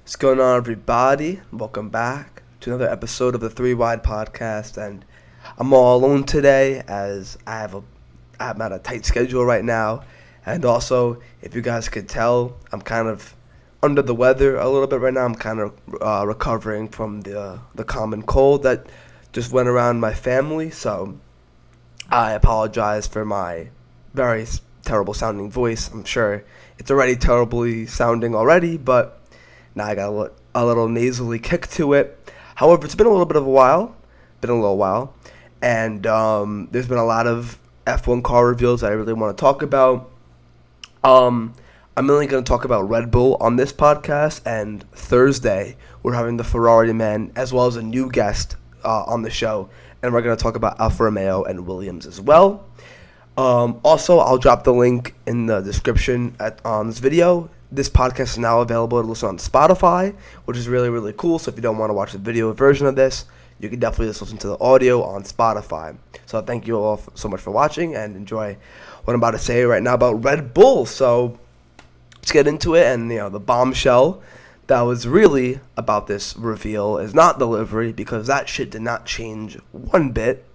What's going on, everybody? Welcome back to another episode of the Three Wide Podcast. And I'm all alone today as I'm at a tight schedule right now. And also, if you guys could tell, I'm kind of under the weather a little bit right now. I'm kind of recovering from the common cold that just went around my family. So I apologize for my very terrible sounding voice. I'm sure it's already terribly sounding already, but now I got a little nasally kick to it. However, it's been a little bit of a while. And there's been a lot of F1 car reveals that I really want to talk about. I'm only going to talk about Red Bull on this podcast, and Thursday we're having the Ferrari man as well as a new guest on the show, and we're going to talk about Alfa Romeo and Williams as well. Also, I'll drop the link in the description on this video. This podcast is now available to listen on Spotify, which is really, really cool. So if you don't want to watch the video version of this, you can definitely just listen to the audio on Spotify. So thank you all so much for watching and enjoy what I'm about to say right now about Red Bull. So let's get into it. And, the bombshell that was really about this reveal is not the livery, because that shit did not change one bit.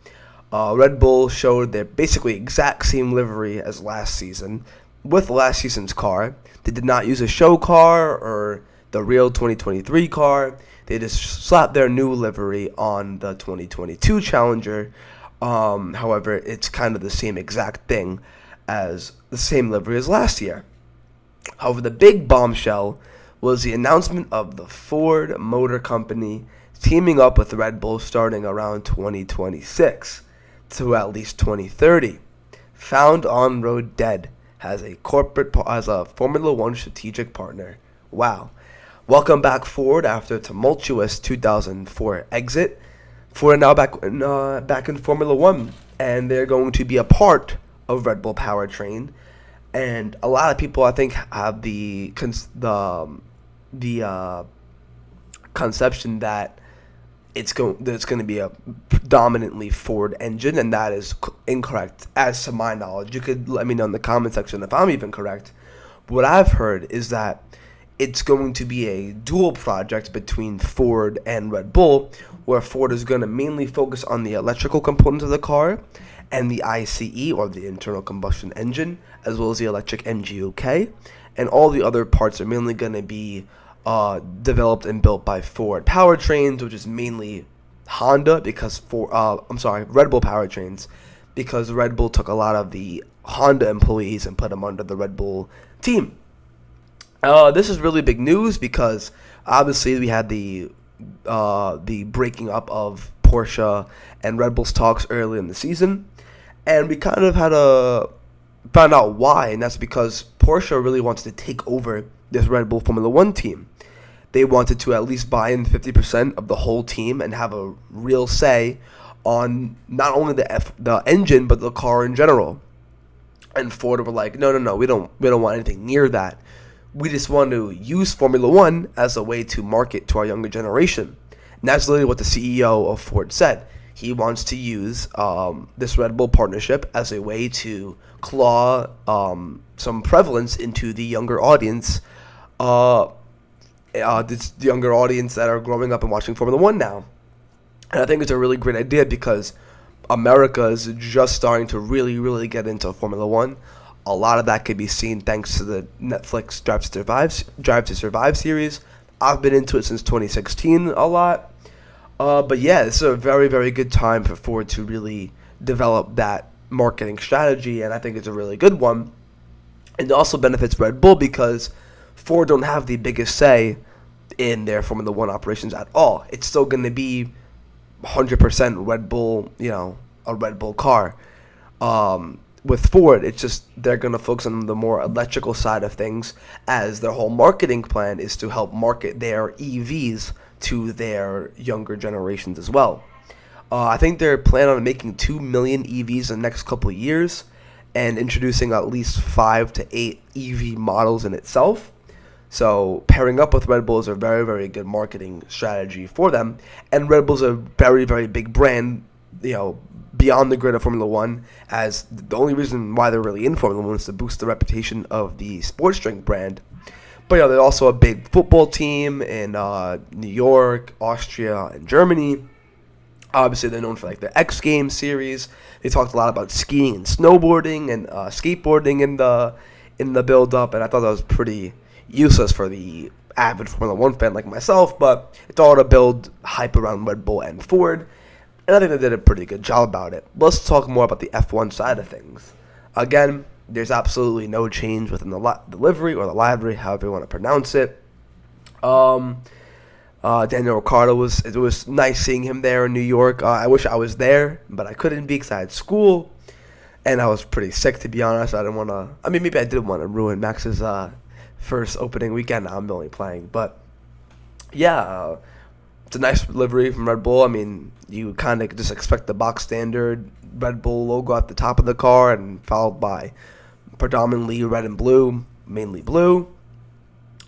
Red Bull showed their basically exact same livery as last season with last season's car. They did not use a show car or the real 2023 car. They just slapped their new livery on the 2022 Challenger. However, it's kind of the same exact thing as the same livery as last year. However, the big bombshell was the announcement of the Ford Motor Company teaming up with Red Bull starting around 2026 to at least 2030. Found on road dead as a Formula One strategic partner. Wow. Welcome back, Ford. After a tumultuous 2004 exit, Ford are now back in Formula One, and they're going to be a part of Red Bull powertrain. And a lot of people, I think, have the conception that it's going to be a predominantly Ford engine, and that is incorrect, as to my knowledge. You could let me know in the comment section if I'm even correct. But what I've heard is that it's going to be a dual project between Ford and Red Bull, where Ford is going to mainly focus on the electrical components of the car and the ICE, or the internal combustion engine, as well as the electric MGUK, and all the other parts are mainly going to be developed and built by Ford Powertrains, which is mainly Honda, Red Bull Powertrains, because Red Bull took a lot of the Honda employees and put them under the Red Bull team. This is really big news because obviously we had the breaking up of Porsche and Red Bull's talks early in the season, and we kind of found out why, and that's because Porsche really wants to take over this Red Bull Formula One team. They wanted to at least buy in 50% of the whole team and have a real say on not only the engine but the car in general. And Ford were like, no, we don't want anything near that. We just want to use Formula One as a way to market to our younger generation. And that's literally what the CEO of Ford said. He wants to use this Red Bull partnership as a way to claw some prevalence into the younger audience, the younger audience that are growing up and watching Formula One now. And I think it's a really great idea because America is just starting to really, really get into Formula One. A lot of that could be seen thanks to the Netflix Drive to Survive series. I've been into it since 2016 a lot. But yeah, this is a very, very good time for Ford to really develop that marketing strategy, and I think it's a really good one. It also benefits Red Bull because Ford don't have the biggest say in their Formula One operations at all. It's still going to be 100% Red Bull, a Red Bull car. With Ford, it's just they're going to focus on the more electrical side of things, as their whole marketing plan is to help market their EVs to their younger generations as well. I think they're planning on making 2 million EVs in the next couple of years and introducing at least 5 to 8 EV models in itself. So pairing up with Red Bull is a very, very good marketing strategy for them. And Red Bull's a very, very big brand, beyond the grid of Formula One, as the only reason why they're really in Formula One is to boost the reputation of the sports drink brand. But yeah, they're also a big football team in New York, Austria, and Germany. Obviously, they're known for like the X Games series. They talked a lot about skiing and snowboarding and skateboarding in the build up, and I thought that was pretty useless for the avid Formula One fan like myself. But it's all to build hype around Red Bull and Ford, and I think they did a pretty good job about it. Let's talk more about the F1 side of things. Again, there's absolutely no change within the livery or the livery, however you want to pronounce it. Daniel Ricciardo it was nice seeing him there in New York. I wish I was there, but I couldn't be because I had school, and I was pretty sick, to be honest. I didn't want to. I mean, maybe I did want to ruin Max's first opening weekend. I'm only playing, but yeah, it's a nice livery from Red Bull. I mean, you kind of just expect the box standard Red Bull logo at the top of the car, and followed by predominantly red and blue, mainly blue,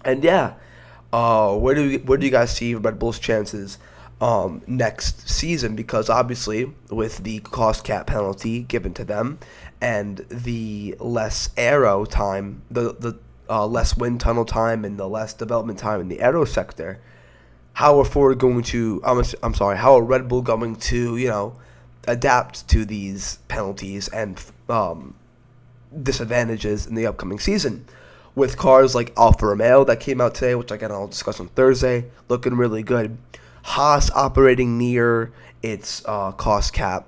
and yeah. Where do you guys see Red Bull's chances next season? Because obviously, with the cost cap penalty given to them and the less aero time, the less wind tunnel time and the less development time in the aero sector, how are Ford going to? How are Red Bull going to adapt to these penalties and disadvantages in the upcoming season? With cars like Alfa Romeo that came out today, which again I'll discuss on Thursday, looking really good. Haas operating near its cost cap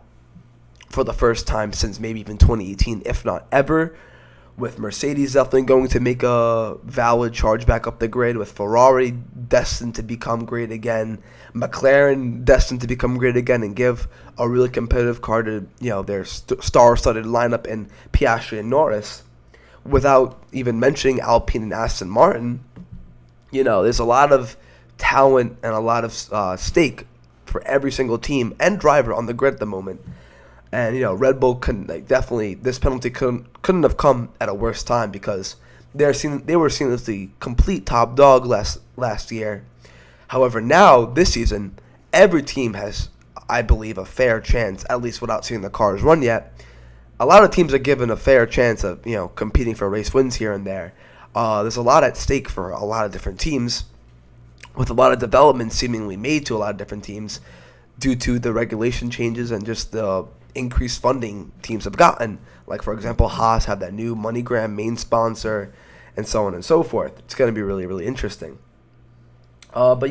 for the first time since maybe even 2018, if not ever. With Mercedes definitely going to make a valid charge back up the grid. With Ferrari destined to become great again. McLaren destined to become great again and give a really competitive car to their star-studded lineup in Piastri and Norris. Without even mentioning Alpine and Aston Martin, there's a lot of talent and a lot of stake for every single team and driver on the grid at the moment. And Red Bull this penalty couldn't have come at a worse time because they were seen as the complete top dog last year. However, now this season, every team has, I believe, a fair chance, at least without seeing the cars run yet. A lot of teams are given a fair chance of, competing for race wins here and there. There's a lot at stake for a lot of different teams, with a lot of development seemingly made to a lot of different teams due to the regulation changes and just the increased funding teams have gotten. Like, for example, Haas have that new MoneyGram main sponsor and so on and so forth. It's going to be really, really interesting. Ford is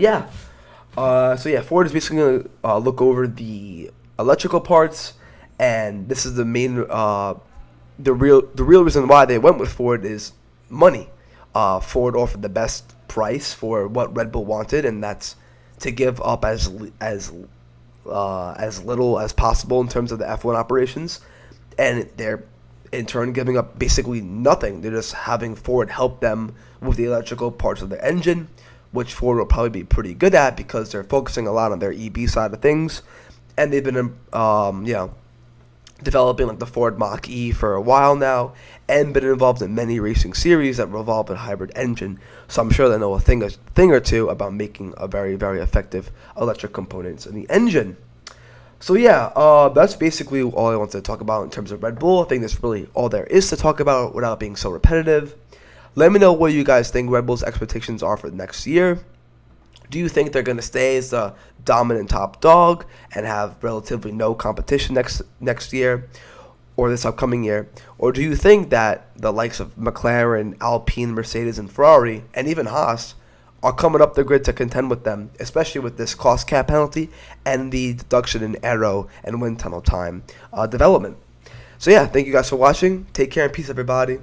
basically going to look over the electrical parts. And this is the main, the real reason why they went with Ford is money. Ford offered the best price for what Red Bull wanted, and that's to give up as little as possible in terms of the F1 operations. And they're in turn giving up basically nothing. They're just having Ford help them with the electrical parts of their engine, which Ford will probably be pretty good at because they're focusing a lot on their EV side of things, and they've been developing like the Ford Mach-E for a while now and been involved in many racing series that revolve a hybrid engine. So I'm sure they know a thing or two about making a very, very effective electric components in the engine. So that's basically all I wanted to talk about in terms of Red Bull. I think that's really all there is to talk about without being so repetitive. Let me know what you guys think Red Bull's expectations are for next year. Do you think they're going to stay as the dominant top dog and have relatively no competition next year or this upcoming year? Or do you think that the likes of McLaren, Alpine, Mercedes, and Ferrari, and even Haas, are coming up the grid to contend with them, especially with this cost cap penalty and the deduction in aero and wind tunnel time development? So thank you guys for watching. Take care and peace, everybody.